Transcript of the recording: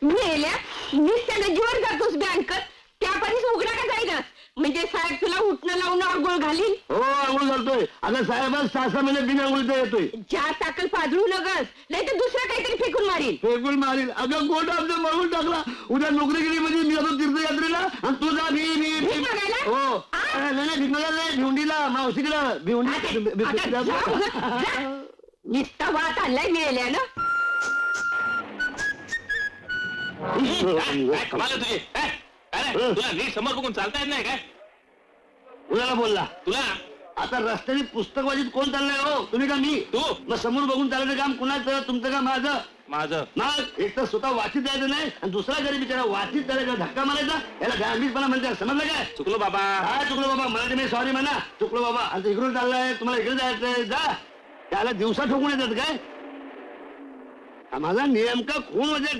मेल्या नुसत्या नदीवर जातोस बँकत त्या पाणीच उघडा का जाईनस म्हणजे साहेब तुला उठणं लावून आंघोळ घालील. हो आंघोळ घालतोय. अगं साहेब 6-6 महिने बिन आंघोळीचा येतोय. ज्या ताकल पाजळू नगस नाही तर दुसरं काहीतरी फेकून मारील. फेकून मारील. अगं गोट आमचं मळून टाकला. उद्या नोकरी केली म्हणजे मी जातो तीर्थयात्रेला आणि तू जा भीक मागायला? हो नाही भिकणाला नाही भिवंडीला मावशीकडं निस्ता वाट आणलाय मिळाल्यानं. कमाल आहे तुझी. अरे तुला नीट समोर बघून चालता येत नाही काय? उद्याला बोलला तुला आता रस्त्याने पुस्तकवाजीत कोण चाललाय हो? तुम्ही का मी? तू मग समोर बघून चालायचं काम कुणाचं? तुमचं का माझं? माझं. मग एक तर स्वतः वाचित जायचं नाही आणि दुसरा गरीब बिचारा वाचित चालायचा धक्का मारायचा याला गांभीरपणा म्हणते. समजलं काय? चुकलो बाबा. काय चुकलो बाबा? मला मी सॉरी म्हणा. चुकलो बाबा. आता इकडून चाललाय तुम्हाला इकडे जायचंय जा. त्याला दिवसा ठोकून येतात काय? माझा नेमका खून म्हणजे